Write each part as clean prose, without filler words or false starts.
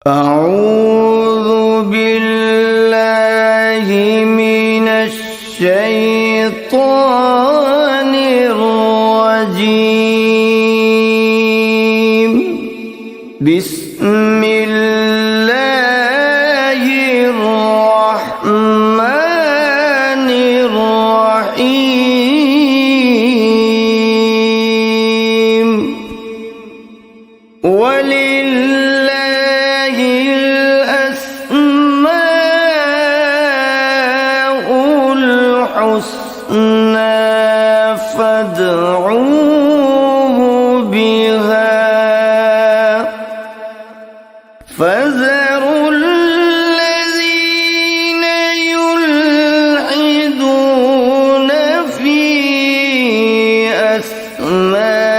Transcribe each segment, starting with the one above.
اعوذ باللہ من الشیطان الرجیم بسم اللہ الرحمن الرحیم فادعوه بها فذروا الذين يلحدون في أسمائه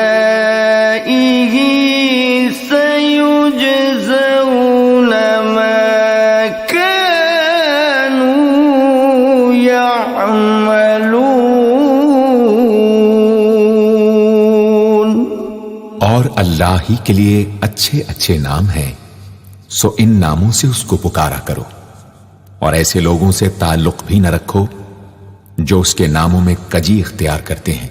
سيجزون ما كانوا يعملون۔ اور اللہ ہی کے لیے اچھے اچھے نام ہیں، سو ان ناموں سے اس کو پکارا کرو، اور ایسے لوگوں سے تعلق بھی نہ رکھو جو اس کے ناموں میں کجی اختیار کرتے ہیں،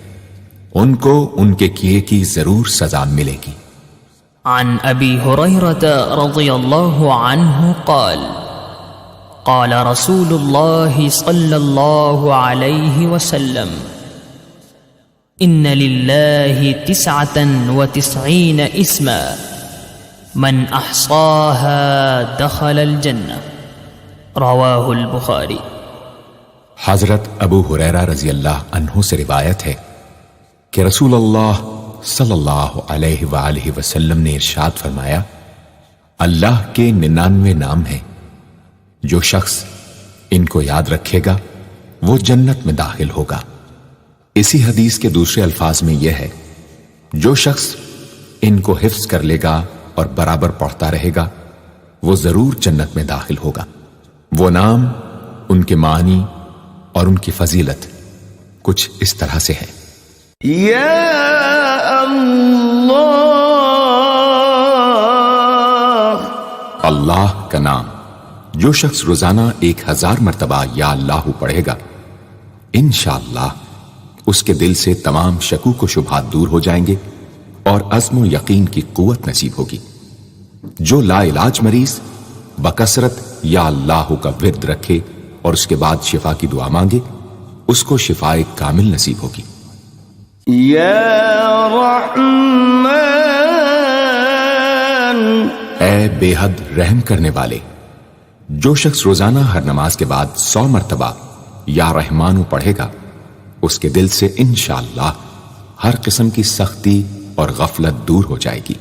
ان کو ان کے کیے کی ضرور سزا ملے گی۔ عن ابی ہریرہ رضی اللہ عنہ قال قال رسول اللہ صلی اللہ علیہ وسلم ان للہ 99 اسما من احصاها دخل الجنہ، رواہ البخاری۔ حضرت ابو ہریرہ رضی اللہ عنہ سے روایت ہے کہ رسول اللہ صلی اللہ علیہ وآلہ وسلم نے ارشاد فرمایا، اللہ کے 99 نام ہیں، جو شخص ان کو یاد رکھے گا وہ جنت میں داخل ہوگا۔ اسی حدیث کے دوسرے الفاظ میں یہ ہے، جو شخص ان کو حفظ کر لے گا اور برابر پڑھتا رہے گا وہ ضرور جنت میں داخل ہوگا۔ وہ نام، ان کے معنی اور ان کی فضیلت کچھ اس طرح سے ہے۔ یا اللہ، اللہ کا نام جو شخص روزانہ 1000 مرتبہ یا اللہ پڑھے گا، انشاءاللہ اس کے دل سے تمام شکوک و شبہات دور ہو جائیں گے اور عزم و یقین کی قوت نصیب ہوگی۔ جو لا علاج مریض بکثرت یا اللہ کا ورد رکھے اور اس کے بعد شفا کی دعا مانگے، اس کو شفائے کامل نصیب ہوگی۔ یا رحمان، اے بے حد رحم کرنے والے، جو شخص روزانہ ہر نماز کے بعد 100 مرتبہ یا رحمانو پڑھے گا، اس کے دل سے انشاءاللہ ہر قسم کی سختی اور غفلت دور ہو جائے گی۔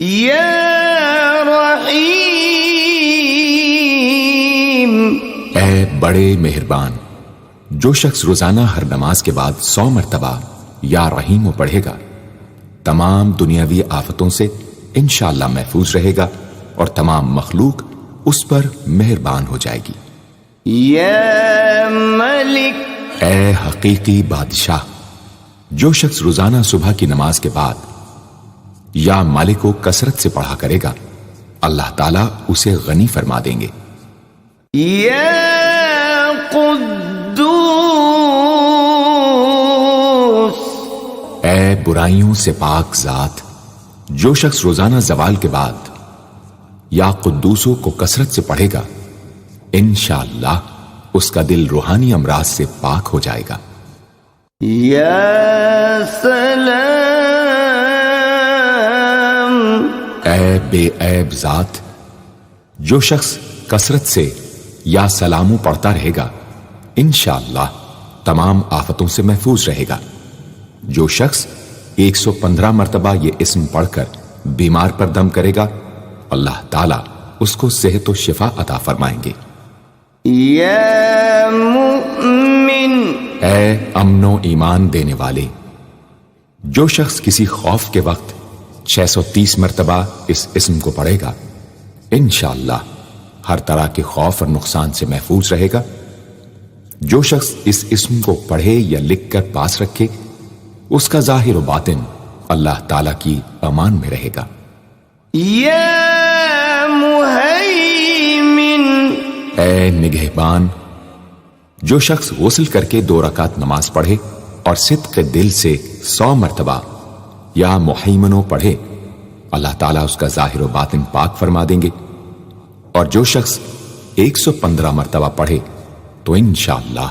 یا رحیم، اے بڑے مہربان، جو شخص روزانہ ہر نماز کے بعد 100 مرتبہ یا رحیمو پڑھے گا، تمام دنیاوی آفتوں سے انشاءاللہ محفوظ رہے گا اور تمام مخلوق اس پر مہربان ہو جائے گی۔ یا ملک، اے حقیقی بادشاہ، جو شخص روزانہ صبح کی نماز کے بعد یا مالک کو کثرت سے پڑھا کرے گا، اللہ تعالیٰ اسے غنی فرما دیں گے۔ یا قدوس، اے برائیوں سے پاک ذات، جو شخص روزانہ زوال کے بعد یا قدوسوں کو کثرت سے پڑھے گا، انشاءاللہ اس کا دل روحانی امراض سے پاک ہو جائے گا۔ یا سلام، اے بے عیب ذات، جو شخص کثرت سے یا سلامو پڑھتا رہے گا، انشاءاللہ تمام آفتوں سے محفوظ رہے گا۔ جو شخص 115 مرتبہ یہ اسم پڑھ کر بیمار پر دم کرے گا، اللہ تعالیٰ اس کو صحت و شفا عطا فرمائیں گے۔ یا مؤمن، اے امن و ایمان دینے والے، جو شخص کسی خوف کے وقت 630 مرتبہ اس اسم کو پڑھے گا، انشاءاللہ ہر طرح کے خوف اور نقصان سے محفوظ رہے گا۔ جو شخص اس اسم کو پڑھے یا لکھ کر پاس رکھے، اس کا ظاہر و باطن اللہ تعالیٰ کی امان میں رہے گا۔ یا مهيمن اے نگہبان، جو شخص غسل کر کے 2 رکعت نماز پڑھے اور صدق دل سے 100 مرتبہ یا محیمنوں پڑھے، اللہ تعالیٰ اس کا ظاہر و باطن پاک فرما دیں گے. اور جو شخص 115 مرتبہ پڑھے تو انشاءاللہ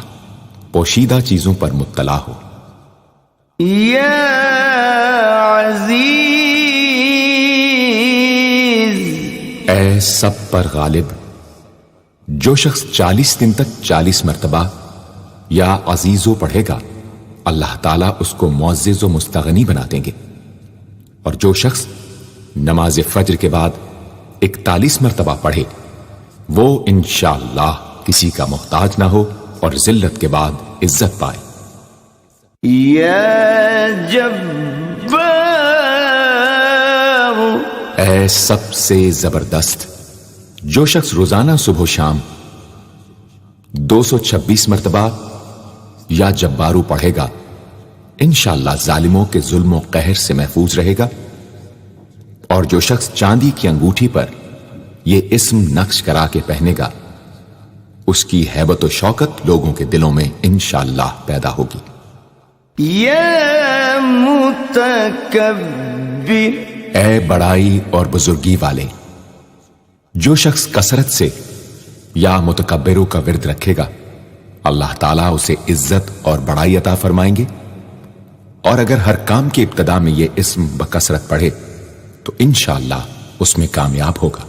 پوشیدہ چیزوں پر مطلع ہو. يا عزيز اے سب پر غالب، جو شخص 40 دن تک 40 مرتبہ یا عزیزو پڑھے گا، اللہ تعالیٰ اس کو معزز و مستغنی بنا دیں گے. اور جو شخص نماز فجر کے بعد 41 مرتبہ پڑھے، وہ انشاءاللہ کسی کا محتاج نہ ہو اور ذلت کے بعد عزت پائے. يا جبار اے سب سے زبردست، جو شخص روزانہ صبح و شام 226 مرتبہ یا جبارو پڑھے گا، انشاءاللہ ظالموں کے ظلم و قہر سے محفوظ رہے گا. اور جو شخص چاندی کی انگوٹھی پر یہ اسم نقش کرا کے پہنے گا، اس کی ہیبت و شوکت لوگوں کے دلوں میں انشاءاللہ پیدا ہوگی. يا متكبر اے بڑائی اور بزرگی والے، جو شخص کثرت سے یا متکبروں کا ورد رکھے گا، اللہ تعالیٰ اسے عزت اور بڑائی عطا فرمائیں گے. اور اگر ہر کام کی ابتدا میں یہ اسم بکثرت پڑھے تو انشاءاللہ اس میں کامیاب ہوگا.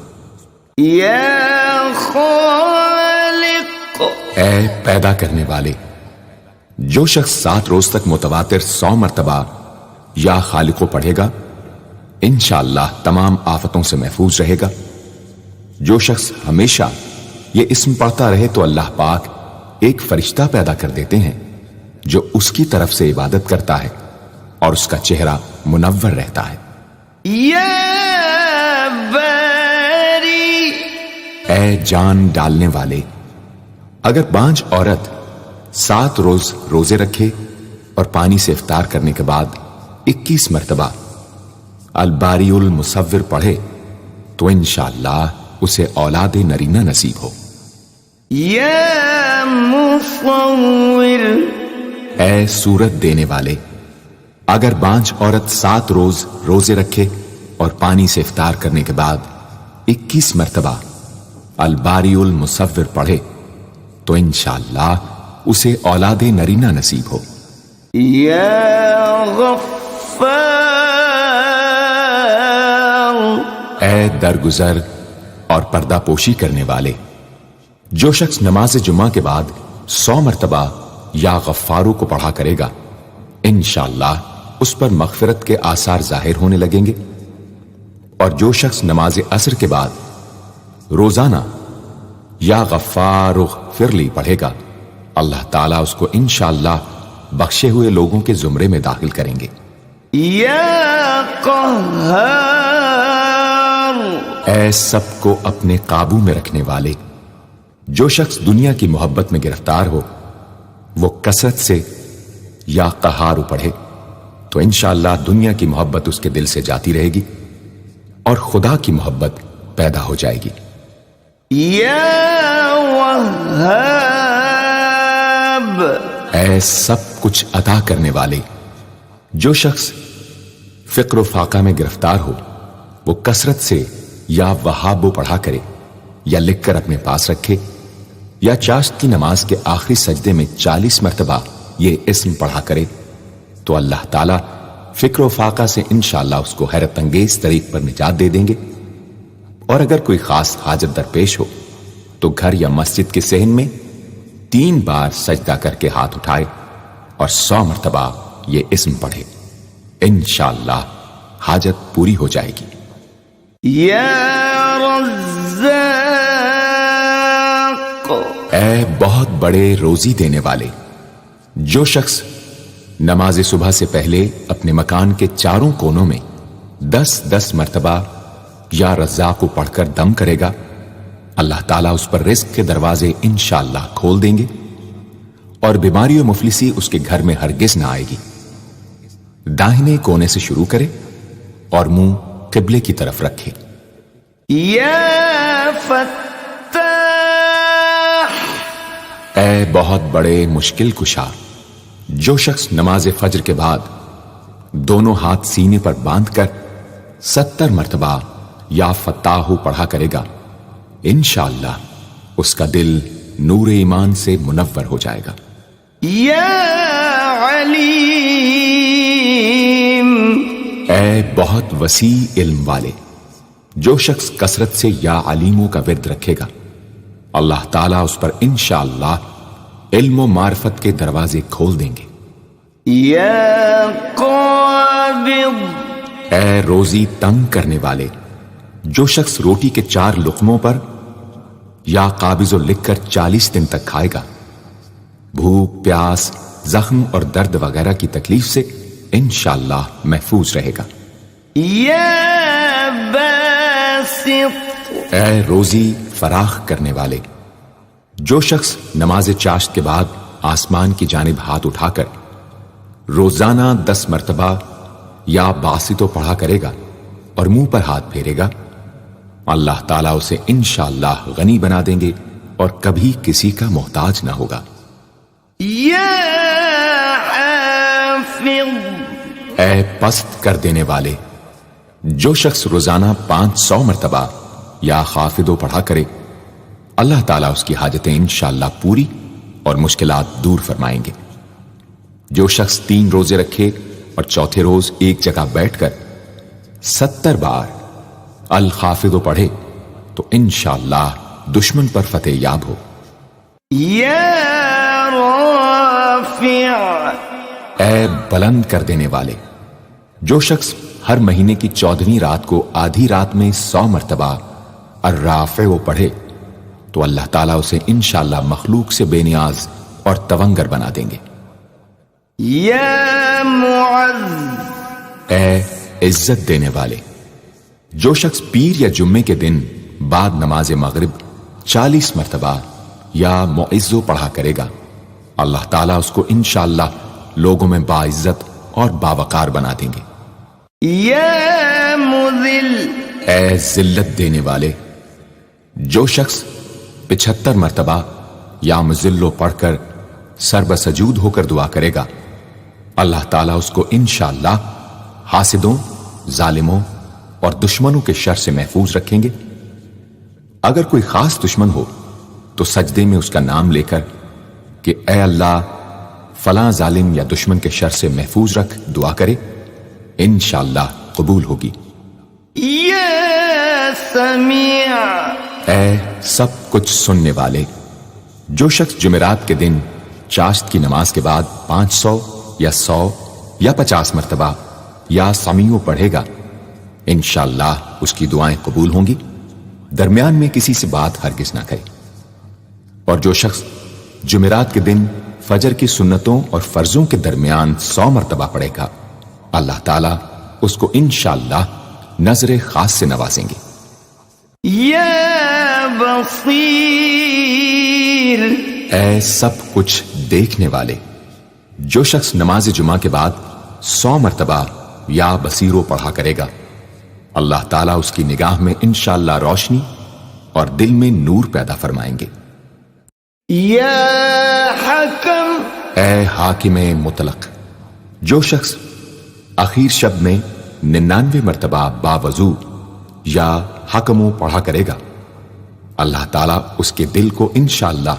يا خالق اے پیدا کرنے والے، جو شخص 7 روز تک متواتر 100 مرتبہ یا خالقو پڑھے گا، انشاءاللہ تمام آفتوں سے محفوظ رہے گا. جو شخص ہمیشہ یہ اسم پڑھتا رہے تو اللہ پاک ایک فرشتہ پیدا کر دیتے ہیں جو اس کی طرف سے عبادت کرتا ہے اور اس کا چہرہ منور رہتا ہے. يا باري اے جان ڈالنے والے، اگر بانج عورت 7 روز روزے رکھے اور پانی سے افطار کرنے کے بعد 21 مرتبہ الباری المصور پڑھے تو انشاءاللہ اسے اولاد نرینہ نصیب ہو. يا مصور اے صورت دینے والے، اگر بانج عورت 7 روز روزے رکھے اور پانی سے افطار کرنے کے بعد 21 مرتبہ الباری المصور پڑھے تو انشاءاللہ اسے اولاد نرینہ نصیب ہو. يا غفار اے درگزر اور پردہ پوشی کرنے والے، جو شخص نماز جمعہ کے بعد 100 مرتبہ یا غفارو کو پڑھا کرے گا، انشاءاللہ اس پر مغفرت کے آثار ظاہر ہونے لگیں گے. اور جو شخص نماز عصر کے بعد روزانہ یا غفار اغفر لی پڑھے گا، اللہ تعالیٰ اس کو انشاءاللہ بخشے ہوئے لوگوں کے زمرے میں داخل کریں گے. يا قهار اے سب کو اپنے قابو میں رکھنے والے، جو شخص دنیا کی محبت میں گرفتار ہو وہ کثرت سے یا قہارو پڑھے تو انشاءاللہ دنیا کی محبت اس کے دل سے جاتی رہے گی اور خدا کی محبت پیدا ہو جائے گی. يا وهاب اے سب کچھ عطا کرنے والے، جو شخص فقر و فاقہ میں گرفتار ہو وہ کثرت سے یا وہابو پڑھا کرے یا لکھ کر اپنے پاس رکھے یا چاشت کی نماز کے آخری سجدے میں 40 مرتبہ یہ اسم پڑھا کرے تو اللہ تعالیٰ فکر و فاقہ سے انشاءاللہ اس کو حیرت انگیز طریق پر نجات دے دیں گے. اور اگر کوئی خاص حاجت درپیش ہو تو گھر یا مسجد کے صحن میں 3 بار سجدہ کر کے ہاتھ اٹھائے اور 100 مرتبہ یہ اسم پڑھے، انشاءاللہ حاجت پوری ہو جائے گی. يا رزاق اے بہت بڑے روزی دینے والے، جو شخص نماز صبح سے پہلے اپنے مکان کے 4 کونوں میں 10-10 مرتبہ یا رزاق کو پڑھ کر دم کرے گا، اللہ تعالیٰ اس پر رزق کے دروازے انشاءاللہ کھول دیں گے اور بیماری و مفلسی اس کے گھر میں ہرگز نہ آئے گی. داہنے کونے سے شروع کرے اور منہ قبلے کی طرف رکھے. یا فتاح، اے بہت بڑے مشکل کشا، جو شخص نماز فجر کے بعد دونوں ہاتھ سینے پر باندھ کر 70 مرتبہ یا فتاح پڑھا کرے گا، انشاءاللہ اس کا دل نور ایمان سے منور ہو جائے گا۔ یا علیم، اے بہت وسیع علم والے، جو شخص کثرت سے یا علیموں کا ورد رکھے گا، اللہ تعالیٰ اس پر انشاءاللہ علم و معرفت کے دروازے کھول دیں گے۔ یا قابض، اے روزی تنگ کرنے والے، جو شخص روٹی کے 4 لقموں پر یا قابض و لکھ کر 40 دن تک کھائے گا، بھوک، پیاس، زخم اور درد وغیرہ کی تکلیف سے انشاءاللہ محفوظ رہے گا۔ یا باسط، اے روزی فراخ کرنے والے، جو شخص نماز چاشت کے بعد آسمان کی جانب ہاتھ اٹھا کر روزانہ 10 مرتبہ یا باسطو پڑھا کرے گا اور منہ پر ہاتھ پھیرے گا، اللہ تعالیٰ اسے انشاءاللہ غنی بنا دیں گے اور کبھی کسی کا محتاج نہ ہوگا۔ یا حافظ، اے پست کر دینے والے، جو شخص روزانہ 500 مرتبہ یا خافضو پڑھا کرے، اللہ تعالیٰ اس کی حاجتیں انشاءاللہ پوری اور مشکلات دور فرمائیں گے۔ جو شخص 3 روزے رکھے اور چوتھے روز ایک جگہ بیٹھ کر 70 بار الخافضو پڑھے تو انشاءاللہ دشمن پر فتح یاب ہو۔ یا رافع، اے بلند کر دینے والے، جو شخص ہر مہینے کی 14ویں رات کو آدھی رات میں 100 مرتبہ الرافع پڑھے تو اللہ تعالیٰ اسے انشاءاللہ مخلوق سے بے نیاز اور تونگر بنا دیں گے۔ یا معز، اے عزت دینے والے، جو شخص پیر یا جمعے کے دن بعد نماز مغرب 40 مرتبہ یا معزو پڑھا کرے گا، اللہ تعالیٰ اس کو انشاءاللہ لوگوں میں باعزت اور باوقار بنا دیں گے۔ یا مذل، اے ذلت دینے والے، جو شخص 75 مرتبہ یا مذلو پڑھ کر سر بسجود ہو کر دعا کرے گا، اللہ تعالیٰ اس کو انشاءاللہ حاسدوں، ظالموں اور دشمنوں کے شر سے محفوظ رکھیں گے۔ اگر کوئی خاص دشمن ہو تو سجدے میں اس کا نام لے کر کہ اے اللہ فلاں ظالم یا دشمن کے شر سے محفوظ رکھ دعا کرے، انشاءاللہ قبول ہوگی۔ یا سمیع، اے سب کچھ سننے والے، جو شخص جمعرات کے دن چاشت کی نماز کے بعد 500 یا 100 یا 50 مرتبہ یا سمیع پڑھے گا، انشاءاللہ اس کی دعائیں قبول ہوں گی، درمیان میں کسی سے بات ہرگز نہ کرے۔ اور جو شخص جمعرات کے دن فجر کی سنتوں اور فرضوں کے درمیان 100 مرتبہ پڑھے گا، اللہ تعالیٰ اس کو انشاءاللہ نظر خاص سے نوازیں گے۔ یا بصیر، اے سب کچھ دیکھنے والے، جو شخص نماز جمعہ کے بعد 100 مرتبہ یا بصیرو پڑھا کرے گا، اللہ تعالیٰ اس کی نگاہ میں انشاءاللہ روشنی اور دل میں نور پیدا فرمائیں گے۔ یا حکم، اے حاکم مطلق، جو شخص آخر شب میں 99 مرتبہ باوضو یا حکمو پڑھا کرے گا، اللہ تعالیٰ اس کے دل کو انشاءاللہ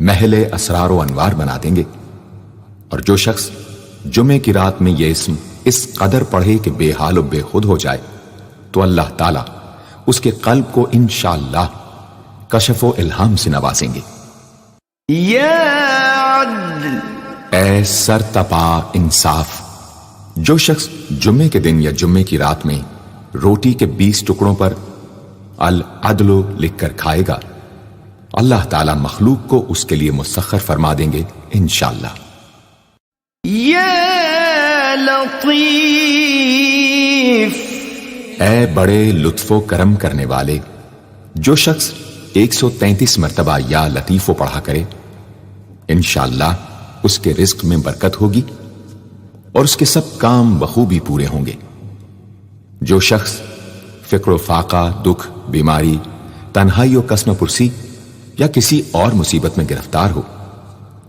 محل اسرار و انوار بنا دیں گے۔ اور جو شخص جمعے کی رات میں یہ اسم اس قدر پڑھے کہ بے حال و بے خود ہو جائے تو اللہ تعالیٰ اس کے قلب کو انشاءاللہ کشف و الہام سے نوازیں گے۔ یا عدل، اے سر تپا انصاف، جو شخص جمعے کے دن یا جمعے کی رات میں روٹی کے 20 ٹکڑوں پر العدل لکھ کر کھائے گا، اللہ تعالیٰ مخلوق کو اس کے لیے مسخر فرما دیں گے انشاءاللہ۔ یا لطیف، اے بڑے لطف و کرم کرنے والے، جو شخص 133 مرتبہ یا لطیفو پڑھا کرے، انشاءاللہ اس کے رزق میں برکت ہوگی اور اس کے سب کام بخوبی پورے ہوں گے۔ جو شخص فکر و فاقہ، دکھ، بیماری، تنہائی و قسم پرسی یا کسی اور مصیبت میں گرفتار ہو،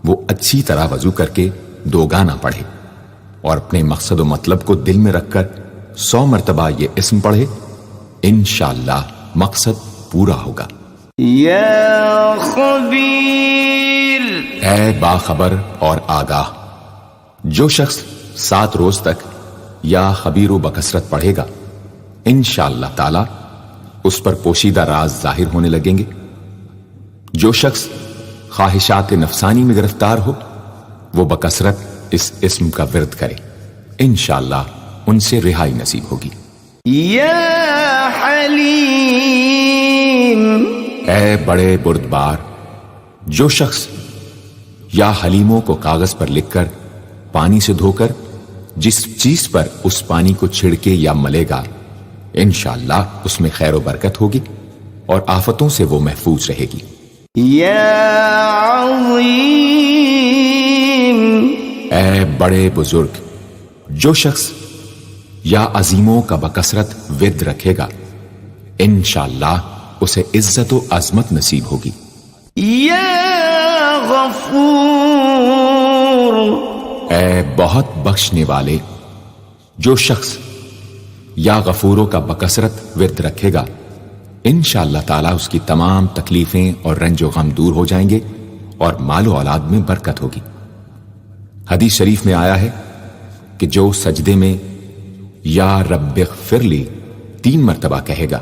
وہ اچھی طرح وضو کر کے 2 گانا پڑھے اور اپنے مقصد و مطلب کو دل میں رکھ کر 100 مرتبہ یہ اسم پڑھے، انشاءاللہ مقصد پورا ہوگا۔ یا خبیر، اے باخبر اور آگاہ، جو شخص 7 روز تک یا خبیر و بکثرت پڑھے گا، انشاءاللہ تعالی اس پر پوشیدہ راز ظاہر ہونے لگیں گے۔ جو شخص خواہشات نفسانی میں گرفتار ہو، وہ بکثرت اس اسم کا ورد کرے، انشاءاللہ ان سے رہائی نصیب ہوگی۔ یا حلیم، اے بڑے بردبار، جو شخص یا حلیموں کو کاغذ پر لکھ کر پانی سے دھو کر جس چیز پر اس پانی کو چھڑکے یا ملے گا، انشاءاللہ اس میں خیر و برکت ہوگی اور آفتوں سے وہ محفوظ رہے گی۔ یا عظیم، اے بڑے بزرگ، جو شخص یا عظیموں کا بکثرت ورد رکھے گا، انشاءاللہ اسے عزت و عظمت نصیب ہوگی۔ یا غفور، اے بہت بخشنے والے، جو شخص یا غفوروں کا بکثرت ورد رکھے گا، انشاءاللہ تعالی اس کی تمام تکلیفیں اور رنج و غم دور ہو جائیں گے اور مال و اولاد میں برکت ہوگی۔ حدیث شریف میں آیا ہے کہ جو سجدے میں یا رب اغفر لی 3 مرتبہ کہے گا،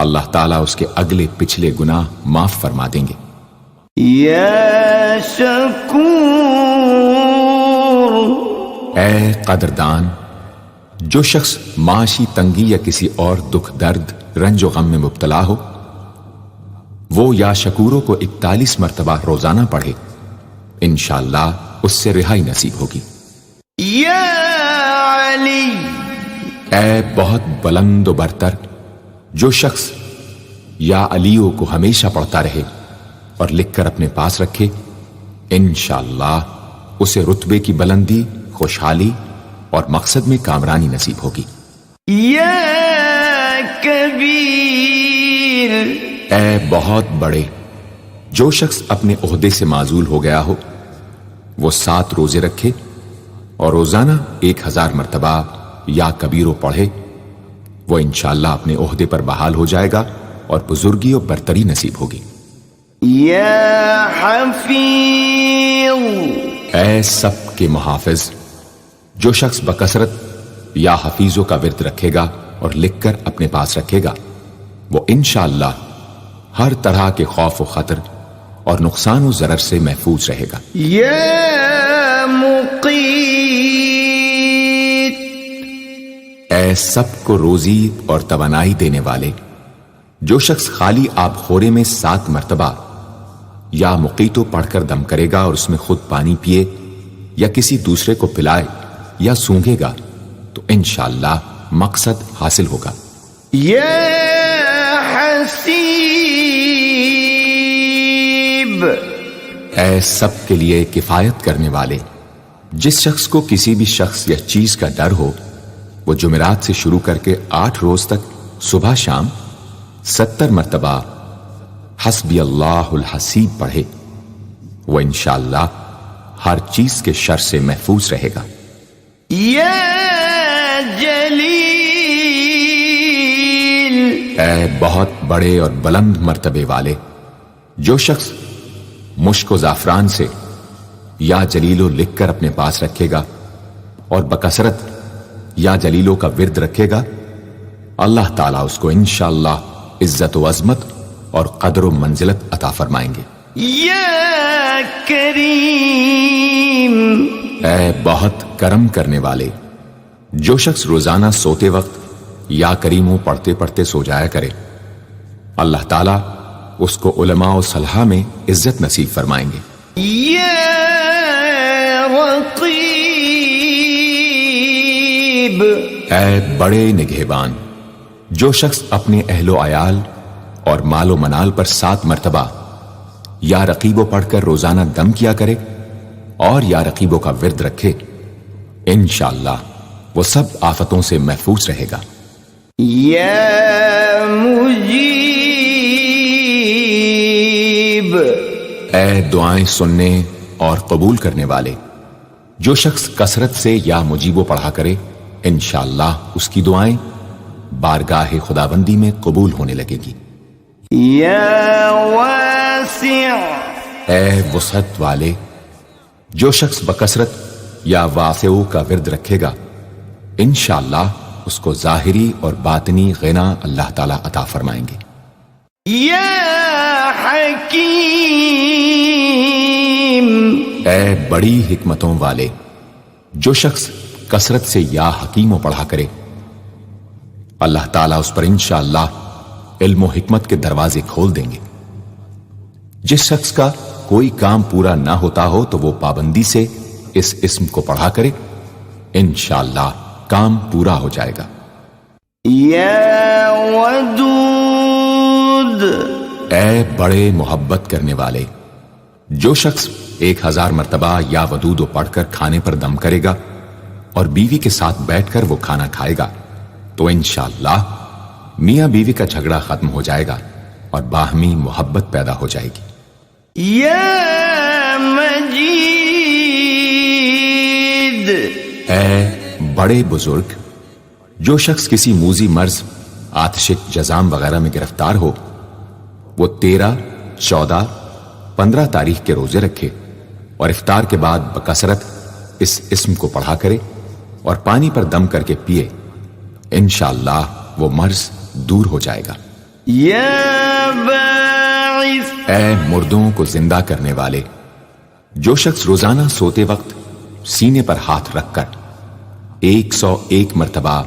اللہ تعالیٰ اس کے اگلے پچھلے گناہ معاف فرما دیں گے۔ یا شکور، اے قدردان، جو شخص معاشی تنگی یا کسی اور دکھ درد رنج و غم میں مبتلا ہو، وہ یا شکوروں کو 41 مرتبہ روزانہ پڑھے، انشاءاللہ اس سے رہائی نصیب ہوگی۔ یا علی، اے بہت بلند و برتر، جو شخص یا علیوں کو ہمیشہ پڑھتا رہے اور لکھ کر اپنے پاس رکھے، انشاءاللہ اسے رتبے کی بلندی، خوشحالی اور مقصد میں کامرانی نصیب ہوگی۔ یا کبیر، اے بہت بڑے، جو شخص اپنے عہدے سے معزول ہو گیا ہو، وہ 7 روزے رکھے اور روزانہ 1000 مرتبہ یا کبیرو پڑھے، وہ انشاءاللہ اپنے عہدے پر بحال ہو جائے گا اور بزرگی و برتری نصیب ہوگی۔ یا حفیظ، اے سب کے محافظ، جو شخص بکثرت یا حفیظوں کا ورد رکھے گا اور لکھ کر اپنے پاس رکھے گا، وہ انشاءاللہ ہر طرح کے خوف و خطر اور نقصان و ضرر سے محفوظ رہے گا۔ یا مقیت، اے سب کو روزی اور توانائی دینے والے، جو شخص خالی آب خورے میں 7 مرتبہ یا مقیتو پڑھ کر دم کرے گا اور اس میں خود پانی پیے یا کسی دوسرے کو پلائے یا سونگے گا، تو انشاءاللہ مقصد حاصل ہوگا۔ یا حسیب، اے سب کے لیے کفایت کرنے والے، جس شخص کو کسی بھی شخص یا چیز کا ڈر ہو، وہ جمعرات سے شروع کر کے 8 روز تک صبح شام 70 مرتبہ حسبی اللہ الحسیب پڑھے، وہ انشاءاللہ ہر چیز کے شر سے محفوظ رہے گا۔ یا جلیل، اے بہت بڑے اور بلند مرتبے والے، جو شخص مشک و زعفران سے یا جلیلو لکھ کر اپنے پاس رکھے گا اور بکثرت یا جلیلوں کا ورد رکھے گا، اللہ تعالیٰ اس کو انشاءاللہ عزت و عظمت اور قدر و منزلت عطا فرمائیں گے۔ یا کریم، اے بہت کرم کرنے والے، جو شخص روزانہ سوتے وقت یا کریموں پڑھتے پڑھتے سو جایا کرے، اللہ تعالیٰ اس کو علماء و صلحاء میں عزت نصیب فرمائیں گے۔ یا رقیب، اے بڑے نگہبان، جو شخص اپنے اہل و عیال اور مال و منال پر 7 مرتبہ یا رقیبو پڑھ کر روزانہ دم کیا کرے اور یا رقیبوں کا ورد رکھے، انشاءاللہ وہ سب آفتوں سے محفوظ رہے گا۔ یا مجیب، اے دعائیں سننے اور قبول کرنے والے، جو شخص کثرت سے یا مجیبو پڑھا کرے انشاءاللہ اس کی دعائیں بارگاہ خداوندی میں قبول ہونے لگے گی۔ یا واسع، اے وسعت والے، جو شخص بکثرت یا واسعو کا ورد رکھے گا انشاءاللہ اس کو ظاہری اور باطنی غنا اللہ تعالیٰ عطا فرمائیں گے۔ یا حکیم، اے بڑی حکمتوں والے، جو شخص کثرت سے یا حکیموں پڑھا کرے اللہ تعالیٰ اس پر انشاءاللہ علم و حکمت کے دروازے کھول دیں گے۔ جس شخص کا کوئی کام پورا نہ ہوتا ہو تو وہ پابندی سے اس اسم کو پڑھا کرے انشاءاللہ کام پورا ہو جائے گا۔ یا ودود، اے بڑے محبت کرنے والے، جو شخص 1000 مرتبہ یا ودود پڑھ کر کھانے پر دم کرے گا اور بیوی کے ساتھ بیٹھ کر وہ کھانا کھائے گا تو انشاءاللہ میاں بیوی کا جھگڑا ختم ہو جائے گا اور باہمی محبت پیدا ہو جائے گی۔ یا مجید، اے بڑے بزرگ، جو شخص کسی موذی مرض، آتشک، جزام وغیرہ میں گرفتار ہو وہ 13، 14، 15 تاریخ کے روزے رکھے اور افطار کے بعد بکثرت اس اسم کو پڑھا کرے اور پانی پر دم کر کے پیے انشاءاللہ وہ مرض دور ہو جائے گا۔ یا باعث، اے مردوں کو زندہ کرنے والے، جو شخص روزانہ سوتے وقت سینے پر ہاتھ رکھ کر 101 مرتبہ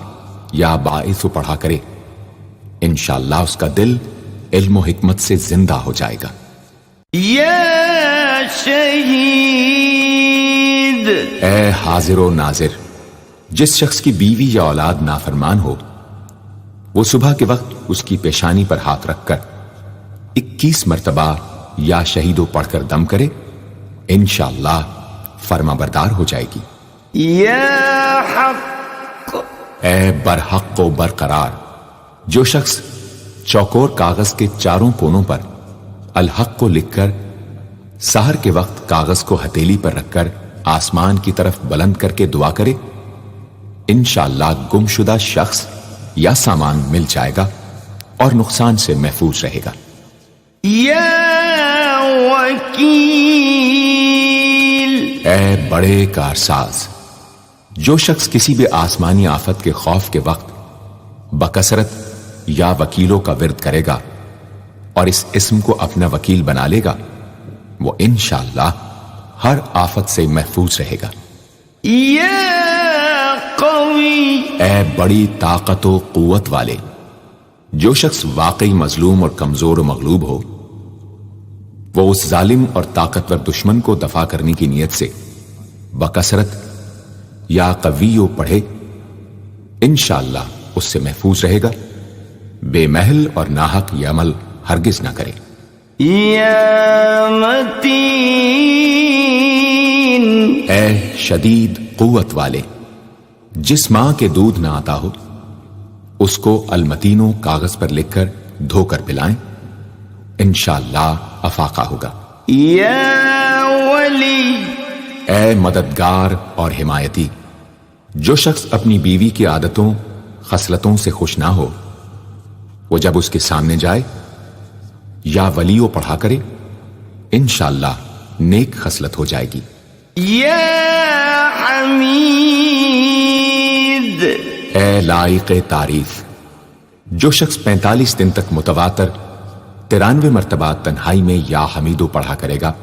یا باعث پڑھا کرے انشاءاللہ اس کا دل علم و حکمت سے زندہ ہو جائے گا۔ یا شہید، اے حاضر و ناظر، جس شخص کی بیوی یا اولاد نافرمان ہو وہ صبح کے وقت اس کی پیشانی پر ہاتھ رکھ کر 21 مرتبہ یا شہیدو پڑھ کر دم کرے انشاءاللہ فرما بردار ہو جائے گی۔ یا حق، اے برحق و برقرار، جو شخص چوکور کاغذ کے چاروں کونوں پر الحق کو لکھ کر سحر کے وقت کاغذ کو ہتھیلی پر رکھ کر آسمان کی طرف بلند کر کے دعا کرے انشاءاللہ گمشدہ شخص یا سامان مل جائے گا اور نقصان سے محفوظ رہے گا۔ یا وکیل، اے بڑے کارساز، جو شخص کسی بھی آسمانی آفت کے خوف کے وقت بکثرت یا وکیلوں کا ورد کرے گا اور اس اسم کو اپنا وکیل بنا لے گا وہ انشاءاللہ ہر آفت سے محفوظ رہے گا۔ یا قوی، اے بڑی طاقت و قوت والے، جو شخص واقعی مظلوم اور کمزور و مغلوب ہو وہ اس ظالم اور طاقتور دشمن کو دفاع کرنے کی نیت سے بکثرت یا قویو پڑھے انشاءاللہ اس سے محفوظ رہے گا، بے محل اور ناحق یہ عمل ہرگز نہ کرے۔ یا متین، اے شدید قوت والے، جس ماں کے دودھ نہ آتا ہو اس کو المتینوں کاغذ پر لکھ کر دھو کر پلائیں انشاءاللہ افاقہ ہوگا۔ یا ولی، اے مددگار اور حمایتی، جو شخص اپنی بیوی کی عادتوں خصلتوں سے خوش نہ ہو وہ جب اس کے سامنے جائے یا ولیو پڑھا کرے انشاءاللہ نیک خصلت ہو جائے گی۔ یا حمید، اے لائق تعریف، جو شخص 45 دن تک متواتر 93 مرتبہ تنہائی میں یا حمیدو پڑھا کرے گا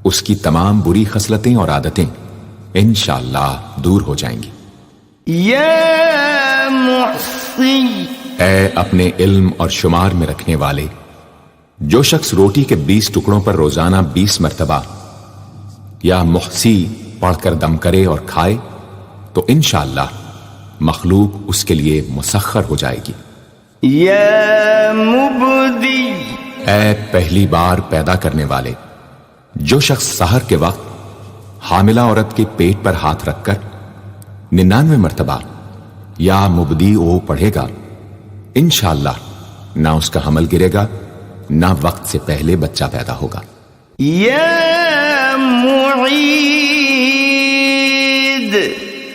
اس کی تمام بری خصلتیں اور عادتیں انشاءاللہ دور ہو جائیں گی۔ یا محصی، اے اپنے علم اور شمار میں رکھنے والے، جو شخص روٹی کے 20 ٹکڑوں پر روزانہ 20 مرتبہ یا محصی پڑھ کر دم کرے اور کھائے تو انشاءاللہ مخلوق اس کے لیے مسخر ہو جائے گی۔ یا مبدی، اے پہلی بار پیدا کرنے والے، جو شخص سحر کے وقت حاملہ عورت کے پیٹ پر ہاتھ رکھ کر 99 مرتبہ یا مبدی او پڑھے گا انشاءاللہ نہ اس کا حمل گرے گا نہ وقت سے پہلے بچہ پیدا ہوگا۔ یا معید،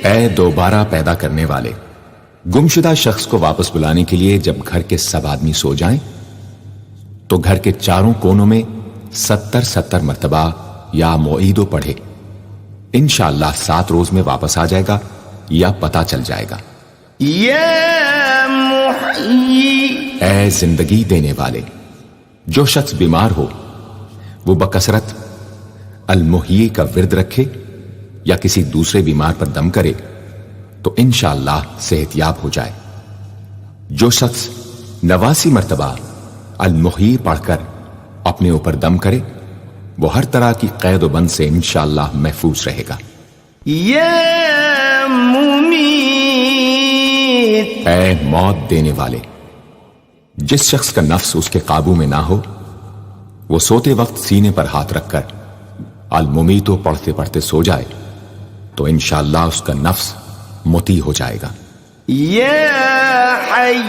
اے دوبارہ پیدا کرنے والے، گمشدہ شخص کو واپس بلانے کے لیے جب گھر کے سب آدمی سو جائیں تو گھر کے چاروں کونوں میں 70 مرتبہ یا معیدو پڑھے، انشاءاللہ 7 روز میں واپس آ جائے گا یا پتہ چل جائے گا۔ یا محیی، اے زندگی دینے والے، جو شخص بیمار ہو وہ بکثرت المحیی کا ورد رکھے یا کسی دوسرے بیمار پر دم کرے تو انشاءاللہ صحت یاب ہو جائے۔ جو شخص 89 مرتبہ المحیی پڑھ کر اپنے اوپر دم کرے وہ ہر طرح کی قید و بند سے انشاءاللہ محفوظ رہے گا۔ یا ممیت، اے موت دینے والے، جس شخص کا نفس اس کے قابو میں نہ ہو وہ سوتے وقت سینے پر ہاتھ رکھ کر الممیتو پڑھتے پڑھتے سو جائے تو انشاءاللہ اس کا نفس مطیع ہو جائے گا۔ یا حی،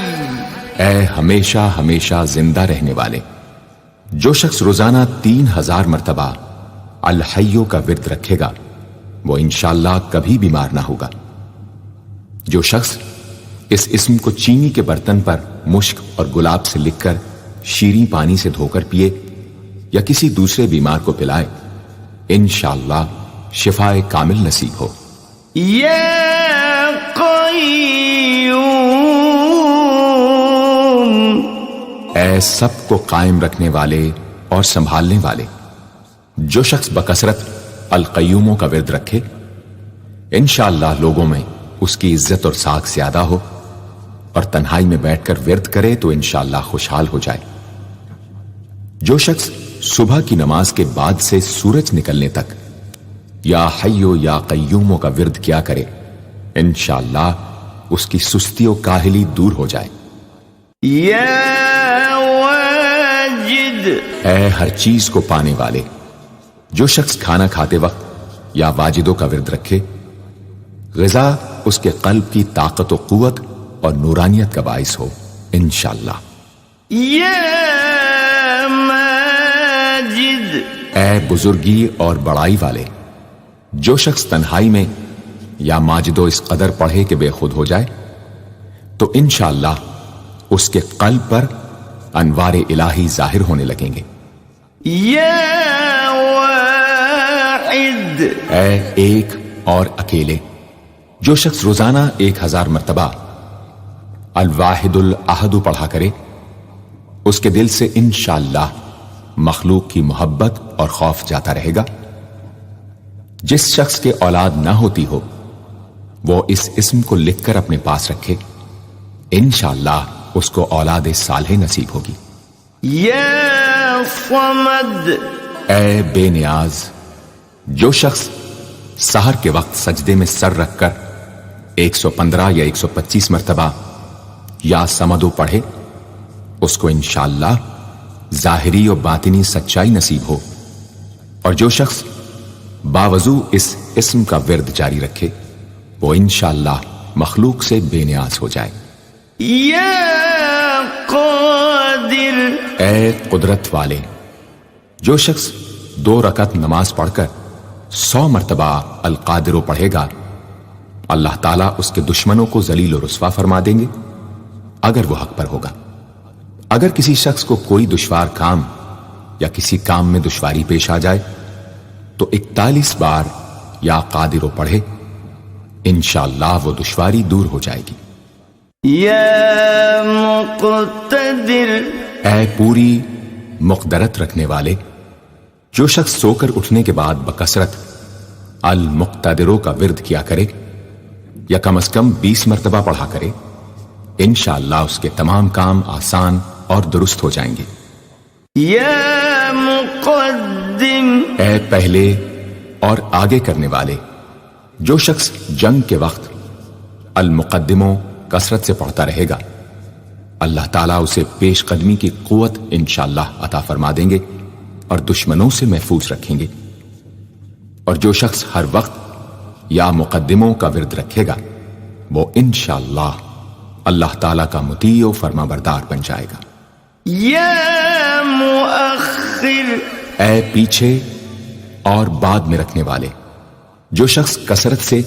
اے ہمیشہ ہمیشہ زندہ رہنے والے، جو شخص روزانہ 3000 مرتبہ الحیو کا ورد رکھے گا وہ انشاءاللہ کبھی بیمار نہ ہوگا۔ جو شخص اس اسم کو چینی کے برتن پر مشک اور گلاب سے لکھ کر شیریں پانی سے دھو کر پیے یا کسی دوسرے بیمار کو پلائے انشاءاللہ شفائے کامل نصیب ہو۔ یا قیوم، اے سب کو قائم رکھنے والے اور سنبھالنے والے، جو شخص بکثرت القیوموں کا ورد رکھے انشاءاللہ لوگوں میں اس کی عزت اور ساکھ زیادہ ہو، اور تنہائی میں بیٹھ کر ورد کرے تو انشاءاللہ خوشحال ہو جائے۔ جو شخص صبح کی نماز کے بعد سے سورج نکلنے تک یا حیو یا قیوموں کا ورد کیا کرے انشاءاللہ اس کی سستی و کاہلی دور ہو جائے۔ یا واجد، اے ہر چیز کو پانے والے، جو شخص کھانا کھاتے وقت یا واجدوں کا ورد رکھے غذا اس کے قلب کی طاقت و قوت اور نورانیت کا باعث ہو انشاءاللہ۔ یا ماجد، اے بزرگی اور بڑائی والے، جو شخص تنہائی میں یا ماجدو اس قدر پڑھے کہ بے خود ہو جائے تو انشاءاللہ اس کے قلب پر انوار الہی ظاہر ہونے لگیں گے۔ یا واحد، اے ایک اور اکیلے، جو شخص روزانہ 1000 مرتبہ الواحد الاحد پڑھا کرے اس کے دل سے انشاءاللہ مخلوق کی محبت اور خوف جاتا رہے گا۔ جس شخص کے اولاد نہ ہوتی ہو وہ اس اسم کو لکھ کر اپنے پاس رکھے انشاءاللہ اس کو اولاد صالح نصیب ہوگی۔ یا صمد، اے بے نیاز، جو شخص سحر کے وقت سجدے میں سر رکھ کر 115 یا 125 مرتبہ یا سمدو پڑھے اس کو انشاءاللہ ظاہری و باطنی سچائی نصیب ہو، اور جو شخص باوضو اس اسم کا ورد جاری رکھے وہ انشاءاللہ مخلوق سے بے نیاز ہو جائے۔ یا قادر، اے قدرت والے، جو شخص 2 رکعت نماز پڑھ کر 100 مرتبہ القادر پڑھے گا اللہ تعالیٰ اس کے دشمنوں کو ذلیل و رسوا فرما دیں گے اگر وہ حق پر ہوگا۔ اگر کسی شخص کو کوئی دشوار کام یا کسی کام میں دشواری پیش آ جائے تو 41 بار یا قادر پڑھے انشاءاللہ وہ دشواری دور ہو جائے گی۔ یا مقتدر، اے پوری مقدرت رکھنے والے، جو شخص سو کر اٹھنے کے بعد بکثرت المقتدروں کا ورد کیا کرے یا کم از کم 20 مرتبہ پڑھا کرے انشاءاللہ اس کے تمام کام آسان اور درست ہو جائیں گے۔ یا مقدم، اے پہلے اور آگے کرنے والے، جو شخص جنگ کے وقت المقدموں کثرت سے پڑھتا رہے گا اللہ تعالیٰ اسے پیش قدمی کی قوت انشاءاللہ عطا فرما دیں گے اور دشمنوں سے محفوظ رکھیں گے۔ اور جو شخص ہر وقت یا مقدموں کا ورد رکھے گا وہ انشاءاللہ اللہ تعالیٰ کا مطیع و فرما بردار بن جائے گا۔ یا مؤخر، اے پیچھے اور بعد میں رکھنے والے، جو شخص کثرت سے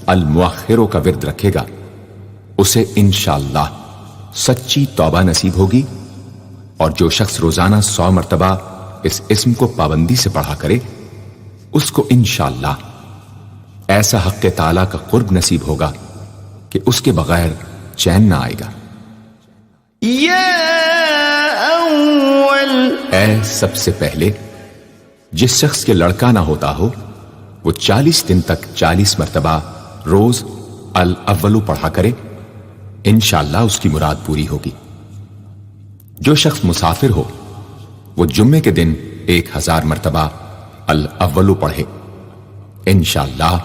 المؤخروں کا ورد رکھے گا اسے انشاءاللہ سچی توبہ نصیب ہوگی، اور جو شخص روزانہ 100 مرتبہ اس اسم کو پابندی سے پڑھا کرے اس کو انشاءاللہ ایسا حق تعالیٰ کا قرب نصیب ہوگا کہ اس کے بغیر چین نہ آئے گا۔ یا اول، اے سب سے پہلے جس شخص کے لڑکا نہ ہوتا ہو وہ 40 دن تک 40 مرتبہ روز الاولو پڑھا کرے، انشاءاللہ اس کی مراد پوری ہوگی۔ جو شخص مسافر ہو وہ جمعے کے دن 1000 مرتبہ الاولو پڑھے، انشاءاللہ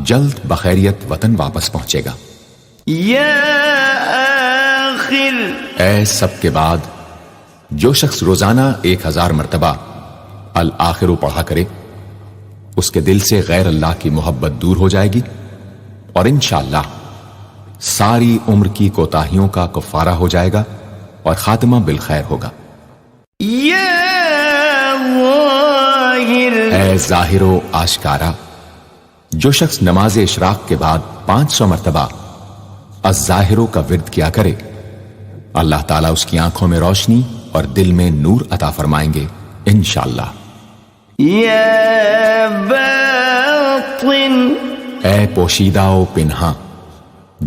جلد بخیریت وطن واپس پہنچے گا۔ یا آخر، اے سب کے بعد جو شخص روزانہ 1000 مرتبہ الآخرو پڑھا کرے اس کے دل سے غیر اللہ کی محبت دور ہو جائے گی، اور انشاءاللہ ساری عمر کی کوتاہیوں کا کفارہ ہو جائے گا اور خاتمہ بالخیر ہوگا۔ یا ظاہر، اے ظاہر و آشکارا، جو شخص نماز اشراق کے بعد 500 مرتبہ الظاہرو کا ورد کیا کرے اللہ تعالیٰ اس کی آنکھوں میں روشنی اور دل میں نور عطا فرمائیں گے انشاءاللہ۔ یا باطن، اے پوشیدہ و پنہاں،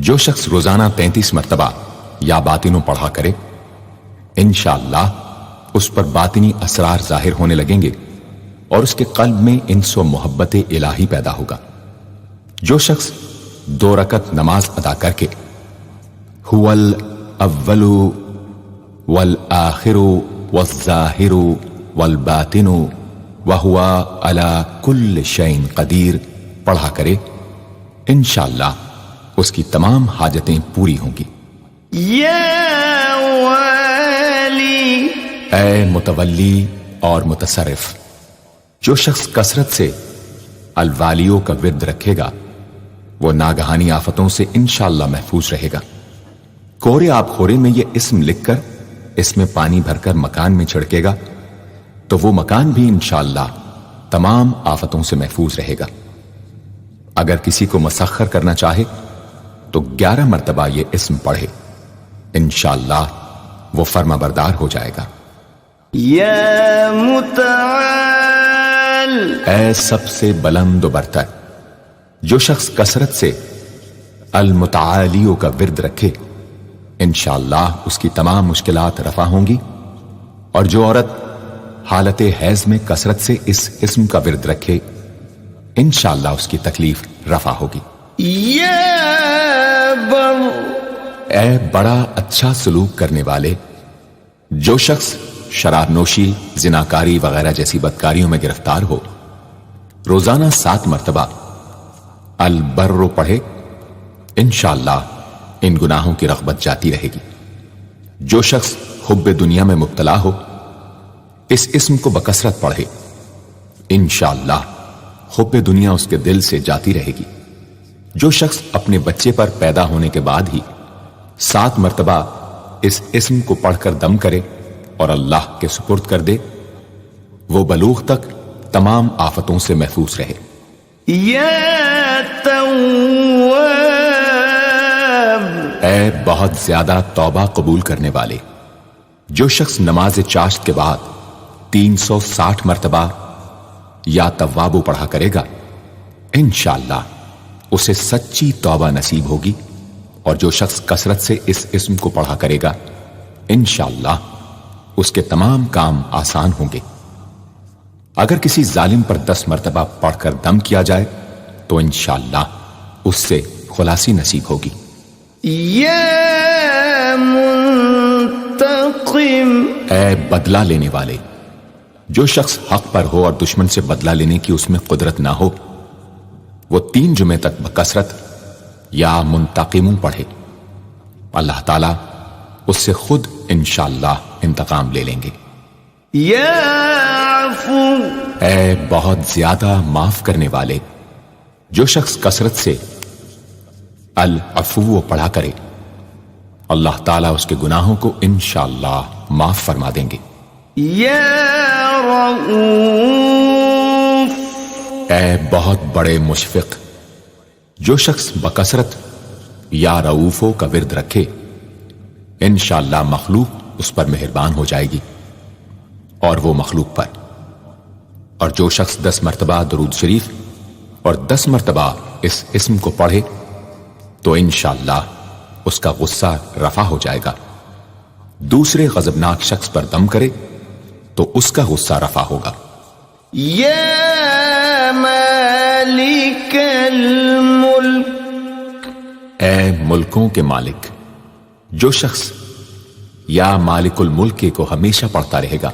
جو شخص روزانہ 33 مرتبہ یا باطنوں پڑھا کرے انشاءاللہ اس پر باطنی اسرار ظاہر ہونے لگیں گے اور اس کے قلب میں انس و محبت الہی پیدا ہوگا۔ جو شخص 2 رکعت نماز ادا کر کے هو الاول والآخر والظاہر والباطن وهو على كل شيء قدیر پڑھا کرے انشاءاللہ اس کی تمام حاجتیں پوری ہوں گی۔ یا والی، اے متولی اور متصرف، جو شخص کثرت سے الوالیوں کا ورد رکھے گا وہ ناگہانی آفتوں سے انشاءاللہ محفوظ رہے گا۔ کورے آب خورے میں یہ اسم لکھ کر اس میں پانی بھر کر مکان میں چھڑکے گا تو وہ مکان بھی انشاءاللہ تمام آفتوں سے محفوظ رہے گا۔ اگر کسی کو مسخر کرنا چاہے تو 11 مرتبہ یہ اسم پڑھے، انشاءاللہ وہ فرما بردار ہو جائے گا۔ یا متعال، اے سب سے بلند و برتر، جو شخص کثرت سے المتعالیوں کا ورد رکھے انشاءاللہ اس کی تمام مشکلات رفع ہوں گی، اور جو عورت حالت حیض میں کثرت سے اس اسم کا ورد رکھے انشاءاللہ اس کی تکلیف رفع ہوگی۔ یا بر، اے بڑا اچھا سلوک کرنے والے، جو شخص شراب نوشی، زناکاری وغیرہ جیسی بدکاریوں میں گرفتار ہو روزانہ 7 مرتبہ البر پڑھے انشاءاللہ ان گناہوں کی رغبت جاتی رہے گی۔ جو شخص حب دنیا میں مبتلا ہو اس اسم کو بکثرت پڑھے انشاءاللہ حب دنیا اس کے دل سے جاتی رہے گی۔ جو شخص اپنے بچے پر پیدا ہونے کے بعد ہی 7 مرتبہ اس اسم کو پڑھ کر دم کرے اور اللہ کے سپرد کر دے وہ بلوغ تک تمام آفتوں سے محفوظ رہے۔ یا تواب، اے بہت زیادہ توبہ قبول کرنے والے، جو شخص نماز چاشت کے بعد 360 مرتبہ یا توابو پڑھا کرے گا انشاءاللہ اسے سچی توبہ نصیب ہوگی، اور جو شخص کثرت سے اس اسم کو پڑھا کرے گا انشاءاللہ اس کے تمام کام آسان ہوں گے۔ اگر کسی ظالم پر 10 مرتبہ پڑھ کر دم کیا جائے تو انشاءاللہ اس سے خلاصی نصیب ہوگی۔ یا منتقم، اے بدلہ لینے والے، جو شخص حق پر ہو اور دشمن سے بدلہ لینے کی اس میں قدرت نہ ہو وہ 3 جمعے تک بکثرت یا منتقموں پڑھے، اللہ تعالیٰ اس سے خود انشاءاللہ انتقام لے لیں گے۔ یا عفو، اے بہت زیادہ معاف کرنے والے، جو شخص کثرت سے العفو پڑھا کرے اللہ تعالیٰ اس کے گناہوں کو انشاءاللہ معاف فرما دیں گے۔ یا رؤوف، اے بہت بڑے مشفق، جو شخص بکثرت یا رؤوفو کا ورد رکھے انشاءاللہ مخلوق اس پر مہربان ہو جائے گی اور وہ مخلوق پر، اور جو شخص 10 مرتبہ درود شریف اور 10 مرتبہ اس اسم کو پڑھے تو انشاءاللہ اس کا غصہ رفع ہو جائے گا۔ دوسرے غضبناک شخص پر دم کرے تو اس کا غصہ رفع ہوگا۔ یا مالک الملک، اے ملکوں کے مالک، جو شخص یا مالک الملک کو ہمیشہ پڑھتا رہے گا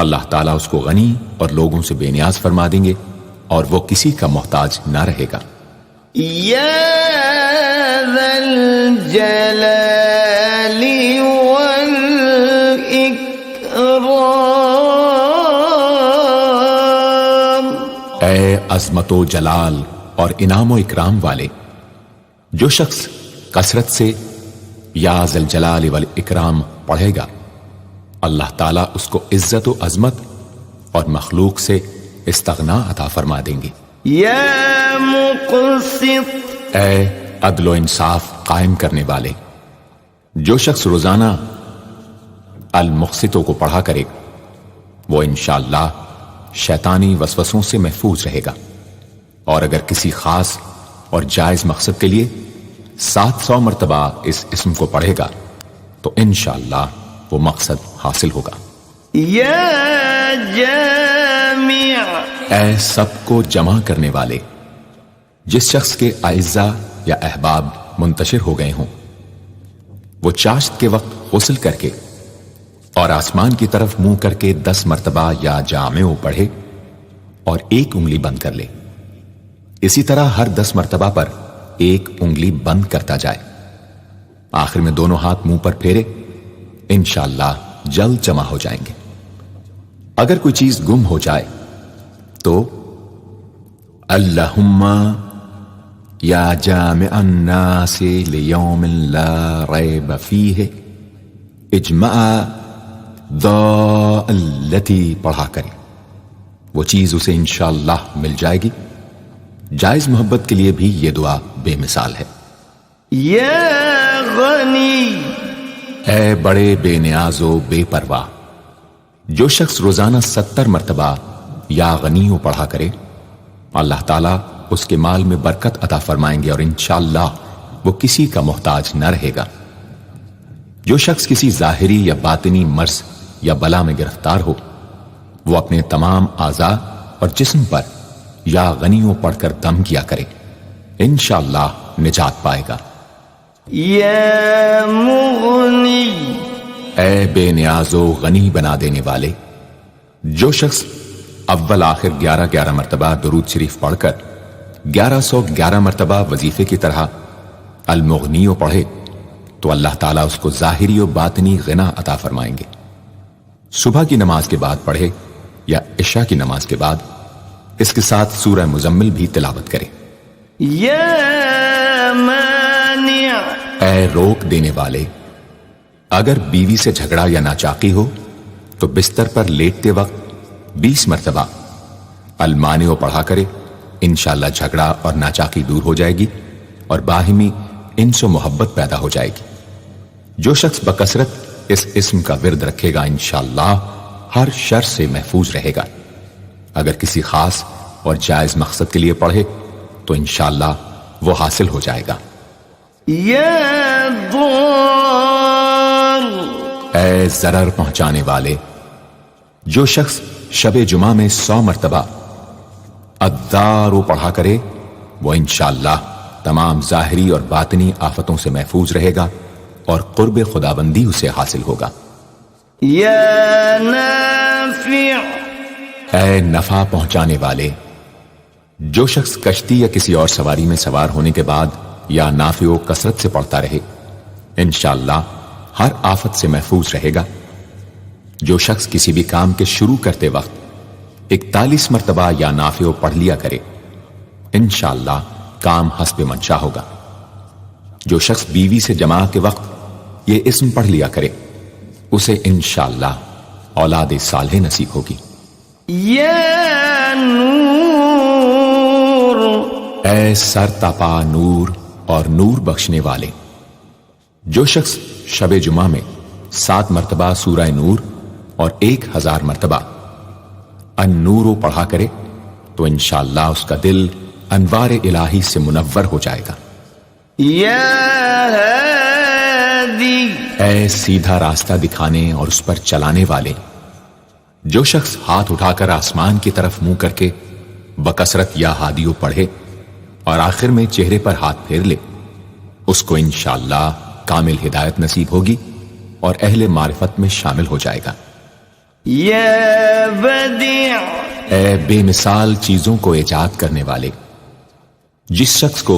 اللہ تعالیٰ اس کو غنی اور لوگوں سے بے نیاز فرما دیں گے اور وہ کسی کا محتاج نہ رہے گا۔ یا ذا الجلال والاکرام، اے عظمت و جلال اور انعام و اکرام والے، جو شخص کثرت سے یا ذا الجلال والاکرام پڑھے گا اللہ تعالیٰ اس کو عزت و عظمت اور مخلوق سے استغنا عطا فرما دیں گے۔ یا مقسط، اے عدل و انصاف قائم کرنے والے، جو شخص روزانہ المقسطوں کو پڑھا کرے وہ انشاءاللہ شیطانی وسوسوں سے محفوظ رہے گا، اور اگر کسی خاص اور جائز مقصد کے لیے 700 مرتبہ اس اسم کو پڑھے گا تو انشاءاللہ وہ مقصد حاصل ہوگا۔ یا جامع، اے سب کو جمع کرنے والے، جس شخص کے اعزا یا احباب منتشر ہو گئے ہوں وہ چاشت کے وقت غسل کر کے اور آسمان کی طرف منہ کر کے 10 مرتبہ یا جامع پڑھے اور ایک انگلی بند کر لے، اسی طرح ہر 10 مرتبہ پر ایک انگلی بند کرتا جائے، آخر میں دونوں ہاتھ منہ پر پھیرے، انشاءاللہ جلد جمع ہو جائیں گے۔ اگر کوئی چیز گم ہو جائے تو اللہم یا جامع الناس لیوم لا ریب فیہ اجمع التی پڑھا کرے، وہ چیز اسے انشاءاللہ مل جائے گی۔ جائز محبت کے لیے بھی یہ دعا بے مثال ہے۔ یا غنی، اے بڑے بے نیاز و بے پرواہ، جو شخص روزانہ 70 مرتبہ یا غنیوں پڑھا کرے اللہ تعالیٰ اس کے مال میں برکت عطا فرمائیں گے اور انشاءاللہ وہ کسی کا محتاج نہ رہے گا۔ جو شخص کسی ظاہری یا باطنی مرض یا بلا میں گرفتار ہو وہ اپنے تمام اعضاء اور جسم پر یا غنیوں پڑھ کر دم کیا کرے، انشاءاللہ نجات پائے گا۔ یا مغنی، اے بے نیاز و غنی بنا دینے والے، جو شخص اول آخر 11 مرتبہ درود شریف پڑھ کر 1111 مرتبہ وظیفے کی طرح المغنیوں پڑھے تو اللہ تعالیٰ اس کو ظاہری و باطنی غنا عطا فرمائیں گے۔ صبح کی نماز کے بعد پڑھے یا عشاء کی نماز کے بعد اس کے ساتھ سورہ مزمل بھی تلاوت کرے۔ یا مانع، اے روک دینے والے، اگر بیوی سے جھگڑا یا ناچاقی ہو تو بستر پر لیٹتے وقت 20 مرتبہ المانع پڑھا کرے، انشاءاللہ جھگڑا اور ناچاقی دور ہو جائے گی اور باہمی انس و محبت پیدا ہو جائے گی۔ جو شخص بکثرت اس اسم کا ورد رکھے گا انشاءاللہ ہر شر سے محفوظ رہے گا۔ اگر کسی خاص اور جائز مقصد کے لیے پڑھے تو انشاءاللہ وہ حاصل ہو جائے گا۔ یا ضار، اے ضرر پہنچانے والے، جو شخص شب جمعہ میں 100 مرتبہ الدار پڑھا کرے وہ انشاءاللہ تمام ظاہری اور باطنی آفتوں سے محفوظ رہے گا اور قرب خداوندی اسے حاصل ہوگا۔ یا نافع، اے نفع پہنچانے والے، جو شخص کشتی یا کسی اور سواری میں سوار ہونے کے بعد یا نافع و کثرت سے پڑھتا رہے انشاءاللہ ہر آفت سے محفوظ رہے گا۔ جو شخص کسی بھی کام کے شروع کرتے وقت 41 مرتبہ یا نافع پڑھ لیا کرے انشاءاللہ کام حسب منشا ہوگا۔ جو شخص بیوی سے جماع کے وقت یہ اسم پڑھ لیا کرے، اسے انشاءاللہ اولاد صالح نصیب ہوگی۔ یا نور، اے سر تپا نور اور نور بخشنے والے، جو شخص شب جمعہ میں 7 مرتبہ سورہ نور اور 1000 مرتبہ النور پڑھا کرے تو انشاءاللہ اس کا دل انوار الہی سے منور ہو جائے گا۔ یا ہادی، اے سیدھا راستہ دکھانے اور اس پر چلانے والے، جو شخص ہاتھ اٹھا کر آسمان کی طرف منہ کر کے بکثرت یا ہادیو پڑھے اور آخر میں چہرے پر ہاتھ پھیر لے، اس کو انشاءاللہ کامل ہدایت نصیب ہوگی اور اہل معرفت میں شامل ہو جائے گا۔ یا بدیع، اے بے مثال چیزوں کو ایجاد کرنے والے، جس شخص کو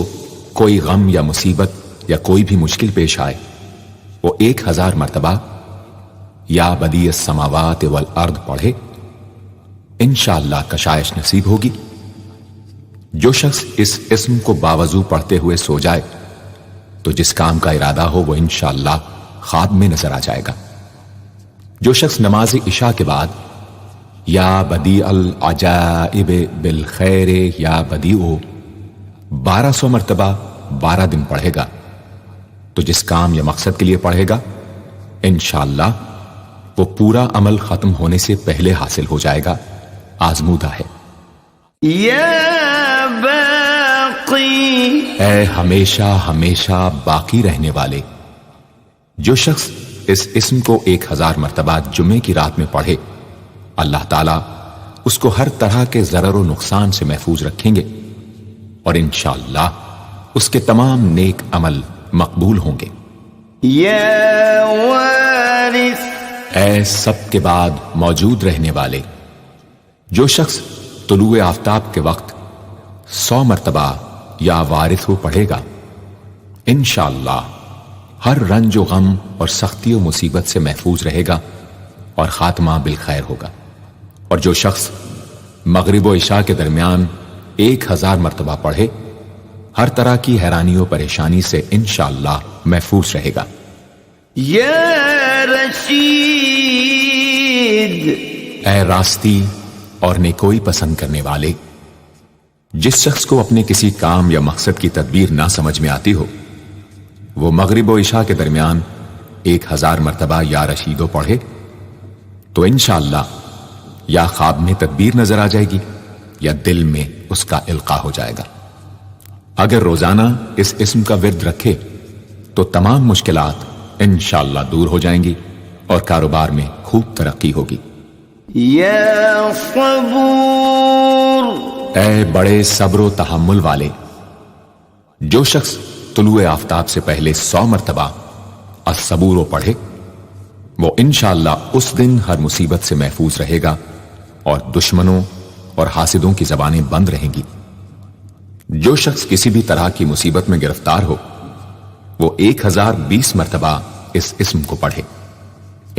کوئی غم یا مصیبت یا کوئی بھی مشکل پیش آئے وہ 1000 مرتبہ یا بدیع السماوات والارض پڑھے، انشاءاللہ کشائش نصیب ہوگی۔ جو شخص اس اسم کو باوضو پڑھتے ہوئے سو جائے تو جس کام کا ارادہ ہو وہ انشاءاللہ خواب میں نظر آ جائے گا۔ جو شخص نماز عشاء کے بعد یا بدیع العجائب بالخیر یا بدیع 1200 مرتبہ 12 دن پڑھے گا تو جس کام یا مقصد کے لیے پڑھے گا انشاءاللہ وہ پورا عمل ختم ہونے سے پہلے حاصل ہو جائے گا، آزمودہ ہے۔ یا باقی، اے ہمیشہ ہمیشہ باقی رہنے والے، جو شخص اس اسم کو 1000 مرتبہ جمعے کی رات میں پڑھے اللہ تعالیٰ اس کو ہر طرح کے ضرر و نقصان سے محفوظ رکھیں گے اور انشاءاللہ اس کے تمام نیک عمل مقبول ہوں گے۔ یا وارث، اے سب کے بعد موجود رہنے والے، جو شخص طلوع آفتاب کے وقت 100 مرتبہ یا وارث ہو پڑھے گا انشاءاللہ ہر رنج و غم اور سختی و مصیبت سے محفوظ رہے گا اور خاتمہ بالخیر ہوگا۔ اور جو شخص مغرب و عشاء کے درمیان 1000 مرتبہ پڑھے ہر طرح کی حیرانی و پریشانی سے انشاءاللہ محفوظ رہے گا۔ یا رشید، اے راستی اور نیکوئی پسند کرنے والے، جس شخص کو اپنے کسی کام یا مقصد کی تدبیر نہ سمجھ میں آتی ہو وہ مغرب و عشاء کے درمیان 1000 مرتبہ یا رشیدو پڑھے تو انشاءاللہ یا خواب میں تدبیر نظر آ جائے گی یا دل میں اس کا القاء ہو جائے گا۔ اگر روزانہ اس اسم کا ورد رکھے تو تمام مشکلات انشاءاللہ دور ہو جائیں گی اور کاروبار میں خوب ترقی ہوگی۔ یا صبور، اے بڑے صبر و تحمل والے، جو شخص طلوع آفتاب سے پہلے 100 مرتبہ الصبور پڑھے وہ انشاءاللہ اس دن ہر مصیبت سے محفوظ رہے گا اور دشمنوں اور حاسدوں کی زبانیں بند رہیں گی۔ جو شخص کسی بھی طرح کی مصیبت میں گرفتار ہو وہ 1020 مرتبہ اس اسم کو پڑھے،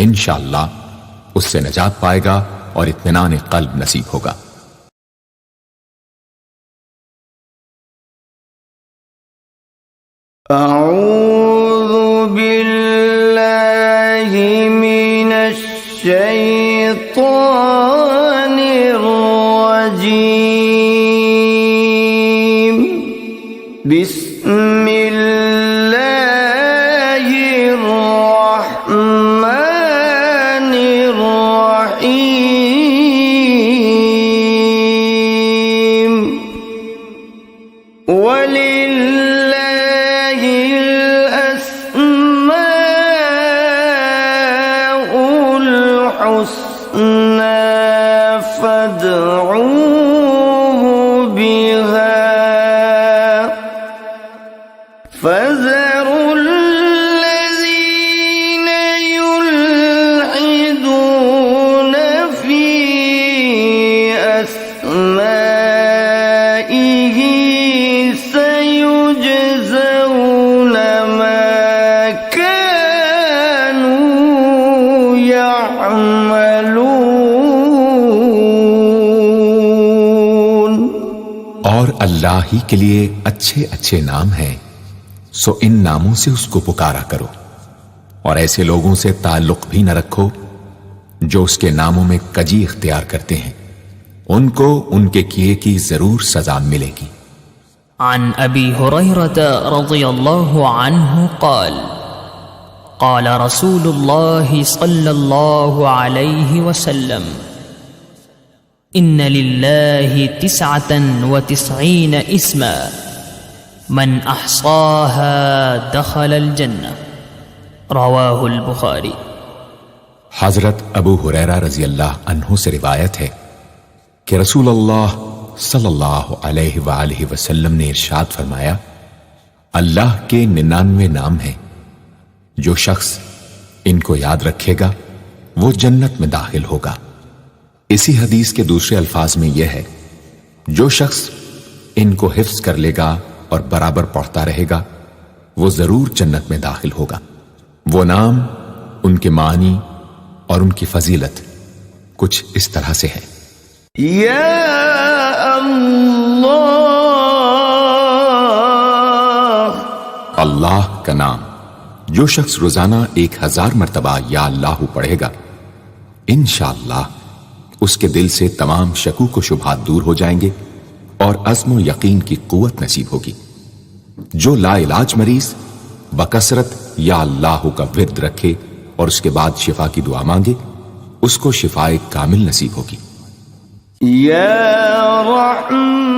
انشاءاللہ اس سے نجات پائے گا اور اطمینان قلب نصیب ہوگا۔ اعوذ باللہ من الشیطان الرجیم، بسم اللہ الرحمن الرحیم، وللہ الاسماء الحسنى فادعوه بها، فذروا الذين يلحدون في أسمائه سيجزون ما كانوا يعملون۔ اور اللہ ہی کے لیے اچھے اچھے نام ہیں، سو ان ناموں سے اس کو پکارا کرو۔ اور ایسے لوگوں سے تعلق بھی نہ رکھو جو اس کے ناموں میں کجی اختیار کرتے ہیں، ان کو ان کے کیے کی ضرور سزا ملے گی۔ عن ابی ہریرہ رضی اللہ عنہ قال قال رسول اللہ صلی اللہ علیہ وسلم ان للہ 99 اسما من احصاها دخل الجنہ رواہ البخاری۔ حضرت ابو ہریرہ رضی اللہ عنہ سے روایت ہے کہ رسول اللہ صلی اللہ علیہ وآلہ وسلم نے ارشاد فرمایا، اللہ کے 99 نام ہیں، جو شخص ان کو یاد رکھے گا وہ جنت میں داخل ہوگا۔ اسی حدیث کے دوسرے الفاظ میں یہ ہے، جو شخص ان کو حفظ کر لے گا اور برابر پڑھتا رہے گا وہ ضرور جنت میں داخل ہوگا۔ وہ نام، ان کے معنی اور ان کی فضیلت کچھ اس طرح سے ہے۔ یا اللہ، اللہ کا نام جو شخص روزانہ 1000 مرتبہ یا اللہ پڑھے گا، انشاءاللہ اس کے دل سے تمام شکوک و شبہات دور ہو جائیں گے اور عزم و یقین کی قوت نصیب ہوگی۔ جو لا علاج مریض بکثرت یا اللہ کا ورد رکھے اور اس کے بعد شفا کی دعا مانگے، اس کو شفائے کامل نصیب ہوگی۔ یا رحمان